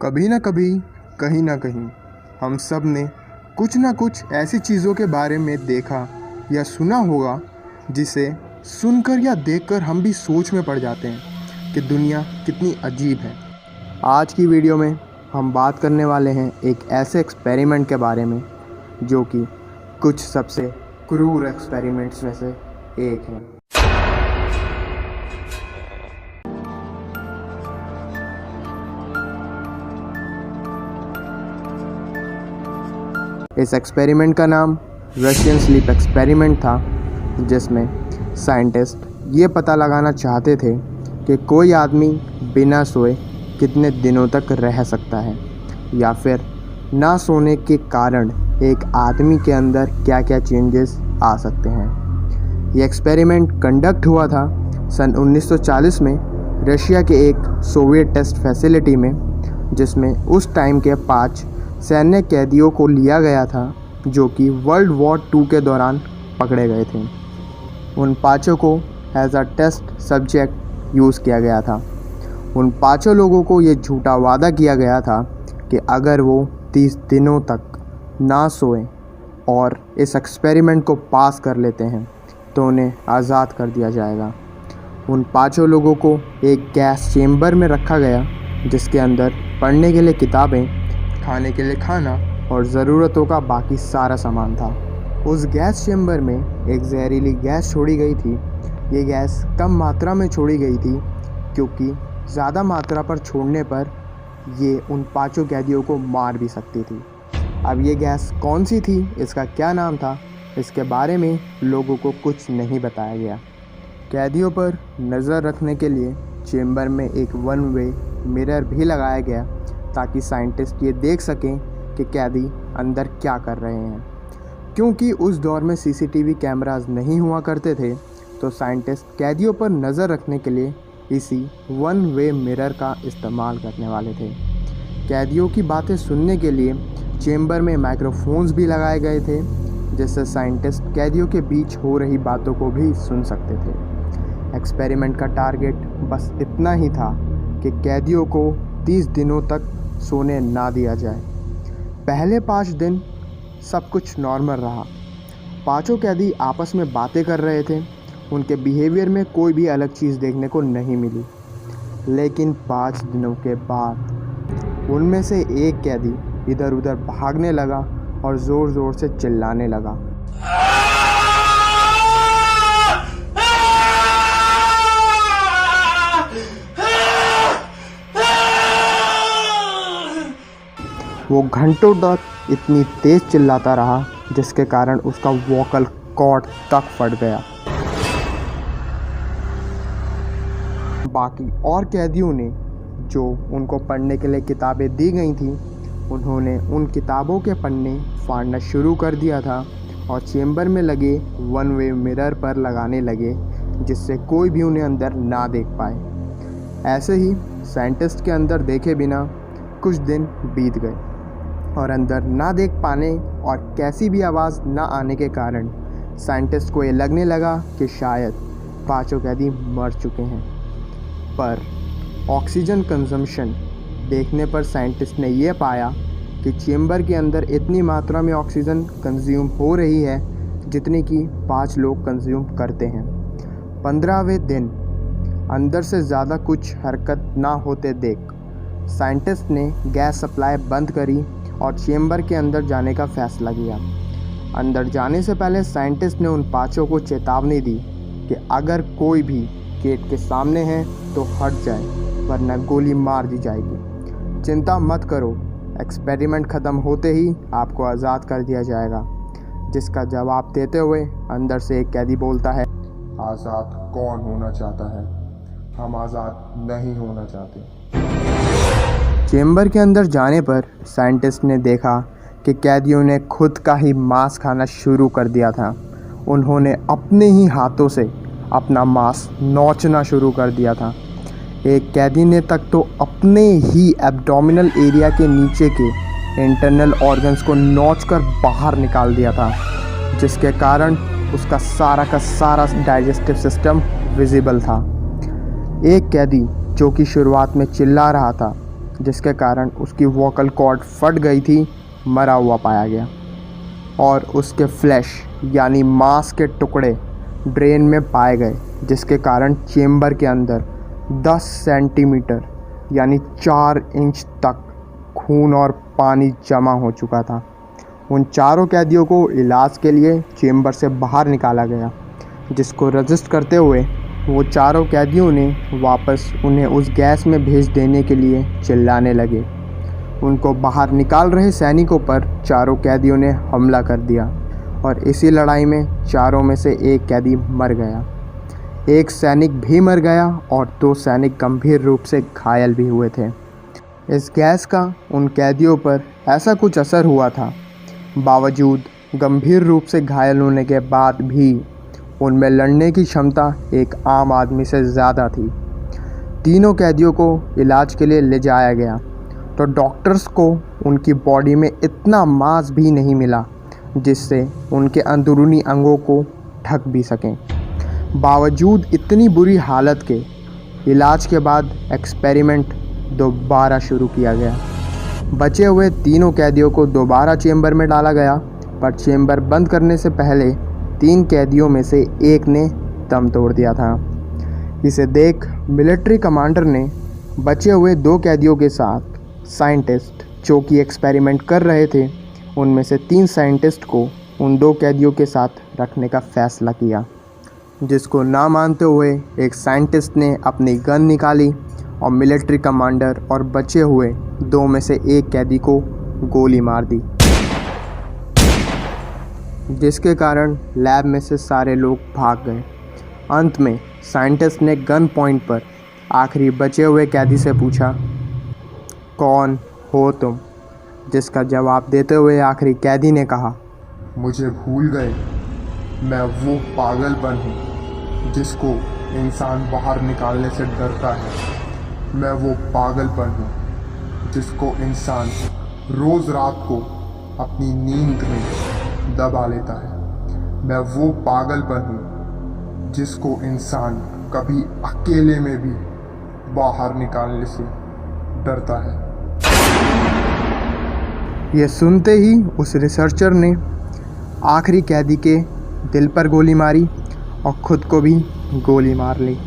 कभी ना कभी, कहीं ना कहीं हम सब ने कुछ ना कुछ ऐसी चीज़ों के बारे में देखा या सुना होगा जिसे सुनकर या देखकर हम भी सोच में पड़ जाते हैं कि दुनिया कितनी अजीब है। आज की वीडियो में हम बात करने वाले हैं एक ऐसे एक्सपेरिमेंट के बारे में जो कि कुछ सबसे क्रूर एक्सपेरिमेंट्स में से एक है। इस एक्सपेरिमेंट का नाम रशियन स्लीप एक्सपेरिमेंट था, जिसमें साइंटिस्ट ये पता लगाना चाहते थे कि कोई आदमी बिना सोए कितने दिनों तक रह सकता है, या फिर ना सोने के कारण एक आदमी के अंदर क्या क्या चेंजेस आ सकते हैं। ये एक्सपेरिमेंट कंडक्ट हुआ था सन 1940 में रशिया के एक सोवियत टेस्ट फैसिलिटी में, जिसमें उस टाइम के 5 सैन्य कैदियों को लिया गया था जो कि वर्ल्ड वॉर 2 के दौरान पकड़े गए थे। उन 5 को as a test subject use किया गया था। उन 5 लोगों को ये झूठा वादा किया गया था कि अगर वो 30 दिनों तक ना सोएं और इस एक्सपेरिमेंट को पास कर लेते हैं तो उन्हें आज़ाद कर दिया जाएगा। उन 5 लोगों को एक गैस चेम्बर में रखा गया, जिसके अंदर पढ़ने के लिए किताबें, खाने के लिए खाना और ज़रूरतों का बाकी सारा सामान था। उस गैस चेम्बर में एक जहरीली गैस छोड़ी गई थी। ये गैस कम मात्रा में छोड़ी गई थी क्योंकि ज़्यादा मात्रा पर छोड़ने पर ये उन 5 कैदियों को मार भी सकती थी। अब ये गैस कौन सी थी, इसका क्या नाम था, इसके बारे में लोगों को कुछ नहीं बताया गया। कैदियों पर नज़र रखने के लिए चेम्बर में एक वन वे मिरर भी लगाया गया ताकि साइंटिस्ट ये देख सकें कि कैदी अंदर क्या कर रहे हैं। क्योंकि उस दौर में सीसीटीवी कैमरास नहीं हुआ करते थे, तो साइंटिस्ट कैदियों पर नज़र रखने के लिए इसी वन वे मिरर का इस्तेमाल करने वाले थे। कैदियों की बातें सुनने के लिए चेम्बर में माइक्रोफोन्स भी लगाए गए थे, जिससे साइंटिस्ट कैदियों के बीच हो रही बातों को भी सुन सकते थे। एक्सपेरिमेंट का टारगेट बस इतना ही था कि कैदियों को 30 दिनों तक सोने ना दिया जाए। पहले 5 दिन सब कुछ नॉर्मल रहा। 5 कैदी आपस में बातें कर रहे थे। उनके बिहेवियर में कोई भी अलग चीज़ देखने को नहीं मिली। लेकिन 5 दिनों के बाद उनमें से एक कैदी इधर उधर भागने लगा और ज़ोर ज़ोर से चिल्लाने लगा। वो घंटों तक इतनी तेज़ चिल्लाता रहा जिसके कारण उसका वोकल कॉर्ड तक फट गया। बाकी और कैदियों ने जो उनको पढ़ने के लिए किताबें दी गई थी, उन्होंने उन किताबों के पन्ने फाड़ना शुरू कर दिया था और चेम्बर में लगे वन वे मिरर पर लगाने लगे, जिससे कोई भी उन्हें अंदर ना देख पाए। ऐसे ही साइंटिस्ट के अंदर देखे बिना कुछ दिन बीत गए और अंदर ना देख पाने और कैसी भी आवाज़ ना आने के कारण साइंटिस्ट को ये लगने लगा कि शायद 5 कैदी मर चुके हैं। पर ऑक्सीजन कंजम्पशन देखने पर साइंटिस्ट ने यह पाया कि चेम्बर के अंदर इतनी मात्रा में ऑक्सीजन कंज्यूम हो रही है जितनी कि 5 लोग कंज्यूम करते हैं। 15वें दिन अंदर से ज़्यादा कुछ हरकत ना होते देख साइंटिस्ट ने गैस सप्लाई बंद करी और चेम्बर के अंदर जाने का फैसला किया। अंदर जाने से पहले साइंटिस्ट ने उन 5 को चेतावनी दी कि अगर कोई भी गेट के सामने है तो हट जाए, वरना गोली मार दी जाएगी। चिंता मत करो, एक्सपेरिमेंट ख़त्म होते ही आपको आज़ाद कर दिया जाएगा। जिसका जवाब देते हुए अंदर से एक कैदी बोलता है, आज़ाद कौन होना चाहता है? हम आज़ाद नहीं होना चाहते। चेम्बर के अंदर जाने पर साइंटिस्ट ने देखा कि कैदियों ने खुद का ही मांस खाना शुरू कर दिया था। उन्होंने अपने ही हाथों से अपना मांस नोचना शुरू कर दिया था। एक कैदी ने तक तो अपने ही एब्डोमिनल एरिया के नीचे के इंटरनल ऑर्गन्स को नोचकर बाहर निकाल दिया था, जिसके कारण उसका सारा का सारा डाइजेस्टिव सिस्टम विजिबल था। एक कैदी जो कि शुरुआत में चिल्ला रहा था, जिसके कारण उसकी वोकल कॉर्ड फट गई थी, मरा हुआ पाया गया और उसके फ्लैश यानी मांस के टुकड़े ड्रेन में पाए गए, जिसके कारण चेम्बर के अंदर 10 सेंटीमीटर यानी 4 इंच तक खून और पानी जमा हो चुका था। उन चारों कैदियों को इलाज के लिए चेम्बर से बाहर निकाला गया, जिसको रजिस्ट करते हुए वो चारों कैदियों ने वापस उन्हें उस गैस में भेज देने के लिए चिल्लाने लगे। उनको बाहर निकाल रहे सैनिकों पर चारों कैदियों ने हमला कर दिया और इसी लड़ाई में चारों में से एक कैदी मर गया। एक सैनिक भी मर गया और 2 सैनिक गंभीर रूप से घायल भी हुए थे। इस गैस का उन कैदियों पर ऐसा कुछ असर हुआ था, बावजूद गंभीर रूप से घायल होने के बाद भी उनमें लड़ने की क्षमता एक आम आदमी से ज़्यादा थी। तीनों कैदियों को इलाज के लिए ले जाया गया तो डॉक्टर्स को उनकी बॉडी में इतना मांस भी नहीं मिला जिससे उनके अंदरूनी अंगों को ढक भी सकें। बावजूद इतनी बुरी हालत के इलाज के बाद एक्सपेरिमेंट दोबारा शुरू किया गया। बचे हुए तीनों कैदियों को दोबारा चेम्बर में डाला गया, पर चेम्बर बंद करने से पहले 3 कैदियों में से एक ने दम तोड़ दिया था। इसे देख मिलिट्री कमांडर ने बचे हुए 2 कैदियों के साथ साइंटिस्ट जो कि एक्सपेरिमेंट कर रहे थे, उनमें से 3 साइंटिस्ट को उन 2 कैदियों के साथ रखने का फैसला किया, जिसको ना मानते हुए एक साइंटिस्ट ने अपनी गन निकाली और मिलिट्री कमांडर और बचे हुए 2 में से एक कैदी को गोली मार दी, जिसके कारण लैब में से सारे लोग भाग गए। अंत में साइंटिस्ट ने गन पॉइंट पर आखिरी बचे हुए कैदी से पूछा, कौन हो तुम? जिसका जवाब देते हुए आखिरी कैदी ने कहा, मुझे भूल गए, मैं वो पागलपन हूँ जिसको इंसान बाहर निकालने से डरता है। मैं वो पागलपन हूँ जिसको इंसान रोज़ रात को अपनी नींद में दबा लेता है। मैं वो पागलपन हूँ जिसको इंसान कभी अकेले में भी बाहर निकालने से डरता है। यह सुनते ही उस रिसर्चर ने आखिरी कैदी के दिल पर गोली मारी और ख़ुद को भी गोली मार ली।